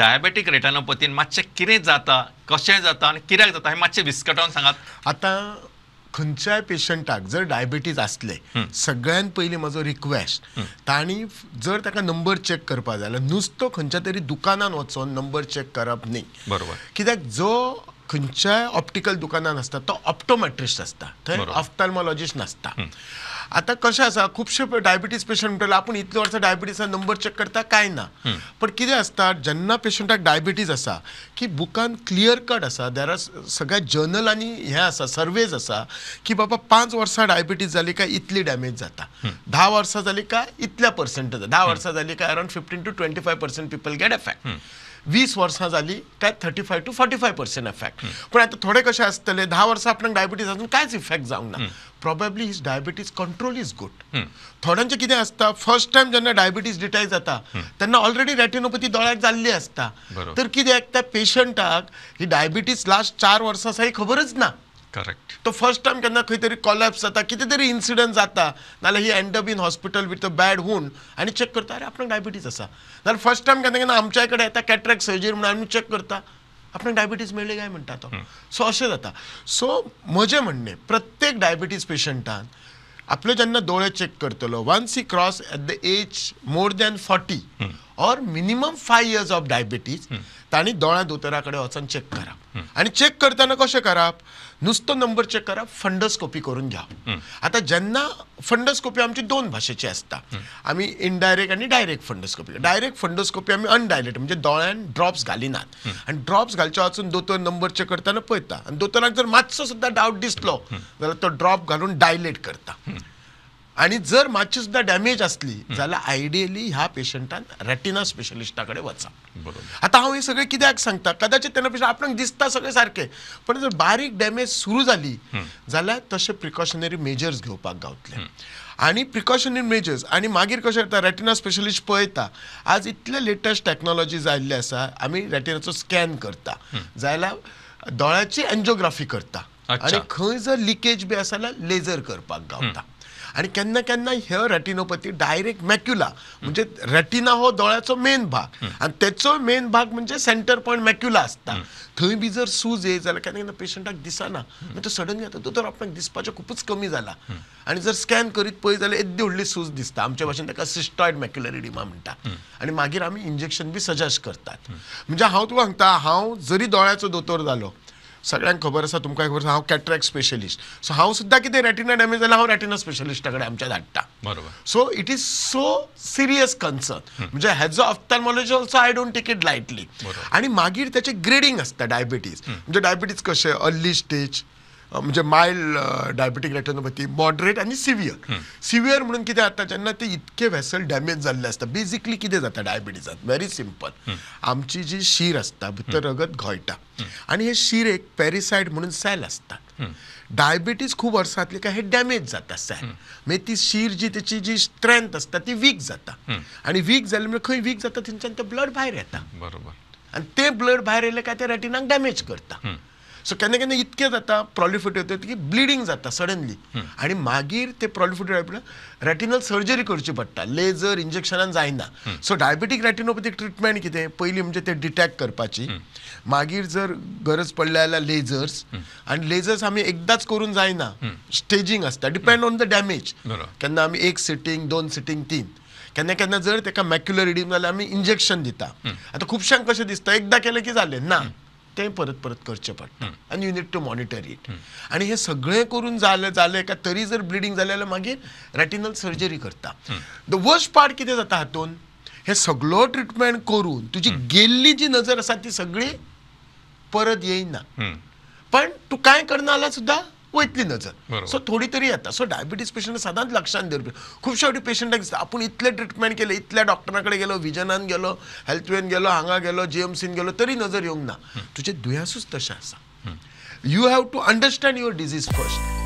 Diabetic रेटिनोपॅथीन मातशें कितें जाता, कशें जाता आनी कित्याक जाता हें मातशें विस्कटोवन सांगात. आता खंयच्याय पेशंटाक जर डायबिटीज असले सगळ्यात पयलीं म्हजो रिक्वेस्ट तांणी जर ताका नंबर चेक करपा जाय जाल्यार नुसतो खंयच्या तरी दुकानान वचून नंबर चेक करप न्ही. बरोबर. कित्याक जो खंयच्याय ऑप्टिकल दुकानान असता तो ऑप्टोमेट्रिस्ट असता, थंय ऑफ्थॅल्मॉलॉजिस्ट नासता. आता कशें आसा खुबशे डायबिटीज पेशंट म्हणटले आपूण इतले वर्सां डायबिटीजा नंबर चेक करता काय ना, पण कितें आसता जेन्ना पेशंटाक डायबिटीज आसा की बुकान क्लियर कट आसा, देर आर सगळ्या जर्नलांनी हें आसा, सर्वेज आसा की बाबा 5 वर्सां डायबिटीज जाली काय इतली डॅमेज जाता, 10 वर्सां जाली काय इतल्या पर्संट जाता, 10 वर्सां जाली काय around 15 to 25% people get effect, 20 वर्सां जाली काय 35 to 45% एफेक्ट. पण आता थोडे कशे आसतले 10 वर्सां आपणाक डायबिटीज आसून कांयच इफेक्ट जावंक ना, probably his diabetes control is good. थोड्यांचे कितें आसता फर्स्ट टायम जेन्ना डायबिटीज डिटेक्ट जाता तेन्ना ऑलरेडी रेटिनोपॅथी दोळ्याक जाल्ली आसता, तर कित्याक त्या पेशंटाक ही डायबिटीज लास्ट 4 वर्सां आसा ही खबरच ना. करेक्ट. तो फर्स्ट टायम केन्ना खंय तरी कॉलॅप्स जाता, कितें तरी इन्सिडंट जाता, नाल्यार he end up in hospital with a bad wound आनी चेक करता अरे आपणाक डायबिटीज आसा. नाल्यार फर्स्ट टायम केन्ना केन्ना आमच्या कडेन येता कॅटरॅक्ट सर्जरी म्हणून आमी चेक करता आपणाक डायबिटीज मेळ्ळी काय म्हणटा तो. सो अशें जाता. सो म्हजें म्हणणें प्रत्येक डायबिटीज पेशंटान आपले जेन्ना दोळे चेक करतलो वन्स ही cross at the age more than 40 or minimum 5 years of diabetes तांणी दोळ्या दोतोरा कडेन वचून चेक करप. आनी चेक करतना कशें करप, नुसतो नंबर चेक करप, फंडोस्कोपी करून घेवप. आता जेन्ना फंडोस्कोपी आमची 2 भाशेची आसता, आमी इनडायरेक्ट आनी डायरेक्ट फंडोस्कोपी. डायरेक्ट फंडोस्कोपी आमी अनडायलेट म्हणजे दोळ्यान ड्रॉप्स घालिनात आनी ड्रॉप्स घालचे वचून दोतोर नंबर चेक करतना पळयता आनी दोतोराक जर मातसो सुद्दां डावट दिसलो जाल्यार तो ड्रॉप घालून डायलेट करता. आणि जर मातशी सुद्दां डॅमेज असली जाल्यार आयडियली ह्या पेशंटान रेटिना स्पेशलिस्टा कडेन वचा. आता हांव हे सगळे कित्याक सांगता, कदाचित तेन्ना पेशंट आपणाक दिसता सगळे सारके, पण जर बारीक डॅमेज सुरू जाली जाल्यार तशे प्रिकॉशनरी मेजर्स घेवपाक गावतले. आणि प्रिकॉशनरी मेजर्स आणि मागीर कशें जाता रेटिना स्पेशलिस्ट पळयता, आज इतले लेटस्ट टॅक्नॉलॉजीज आयिल्ले आसा, आमी रेटिनाचो स्कॅन करता जाल्यार दोळ्याची एंजिओग्राफी करता आणि खंय जर लिकेज बी आसा जाल्यार लेजर करपाक गावता. आणि केन्ना केन्ना हे रेटिनोपॅथी डायरेक्ट मॅक्युला म्हणजे रेटिना हो दोळ्याचो मेन भाग आणि त्याचो मेन भाग म्हणजे सेंटर पॉइंट मॅक्युला असता, थंय बी जर सूज येत जाल्यार केन्ना केन्ना पेशंटाक दिसना, म्हणजे सडनली आता दोतोर आपणाक दिसपाचें खूपच कमी जाला आणि जर स्कॅन करीत पळयत जाल्यार येद्दी व्हडली सूज दिसता. आमच्या भाशेन ताका सिस्टॉइड मॅक्युलर एडिमा म्हणटा आणि मागीर आमी इंजेक्शन बी सजेस्ट करतात. म्हणजे हांव तुका सांगता, हांव जरी दोळ्याचो दोतोर जालो, सगळ्यांक खबर आसा, तुमकां खबर आसा हांव कॅटरॅक्ट स्पेशलिस्ट, सो हांव सुद्दां कितें रेटिना डॅमेज जाल्यार हांव रेटिना स्पेशलिस्टा कडेन आमच्या धाडटा. बरोबर. So it is so serious concern, म्हणजे has a ophthalmology also I don't take it lightly. आणि मागीर त्याचे ग्रेडिंग असता डायबिटीज, म्हणजे डायबिटीज कशें अर्ली स्टेज म्हणजे मायल्ड डायबिटीक रेटिनोपॅथी, मॉडरेट आणि सिव्हियर. सिव्हियर म्हणून कितें जाता जेन्ना ते इतके व्हेसल डॅमेज जाल्ले आसता. बेसिकली कितें जाता डायबिटीजात, व्हेरी सिंपल, आमची जी शीर आसता भितर रगत घोळटा आणि हे शीरेक पॅरिसाइड म्हणून सेल असतात. डायबिटीज खूप वर्सांतली काय हे डॅमेज जाता सेल, मागीर ती शीर जी त्याची जी स्ट्रेंथ असता ती वीक जाता आणि वीक जाले म्हणजे खंय वीक जाता थंयच्यान ते ब्लड भायर येता. बरोबर. आणि ते ब्लड भायर येयले काय ते रेटिनाक डॅमेज करता. सो केन्ना केन्ना इतकें जाता प्रॉलिफेट होता की ब्लिडींग जाता सडनली आणि मागीर ते प्रॉलिफेट रेटिनल सर्जरी करची पडटा, लेजर इंजेक्शनान जायना. सो डायबिटीक रेटिनोपॅथीक ट्रिटमेंट कितें, पयलीं म्हणजे ते डिटेक्ट करपाची, मागीर जर गरज पडल्या जाल्यार लेजर्स, आणि लेजर्स आमी एकदाच करून जायना, स्टेजींग आसता डिपेंड ऑन द डॅमेज. केन्ना आमी 1 सिटींग 2 सिटींग 3, केन्ना केन्ना जर ताका मॅक्युलर इडीम जाल्यार आमी इंजेक्शन दिता. आता खुबश्यांक कशें दिसता एकदा केलें की जालें, ना, ते परत परत करचें पडटा आनी you need to monitor it. आणि हे सगळें करून जालें काय तरी जर ब्लिडींग जालें जाल्यार मागीर रेटिनल सर्जरी करता. द वर्स्ट पार्ट कितें जाता हातून, हे सगळो ट्रिटमेंट करून तुजी गेल्ली जी नजर आसा ती सगळी परत येयना, पण तूं कांय करना जाल्यार सुद्दां वयतली नजर. सो थोडी तरी येता. सो डायबिटीज पेशंट सदांच लक्षात दवरप. खुबशे फावटी पेशंटाक दिसता आपूण इतले ट्रिटमेंट केले, इतल्या डॉक्टरा कडेन गेलो, विजनान गेलो, हेल्थवेन गेलो, हांगा गेलो, जीएमसीन गेलो, तरी नजर येवंक ना. तुजें दुयेंसूच तशें आसा. You have to understand your disease first.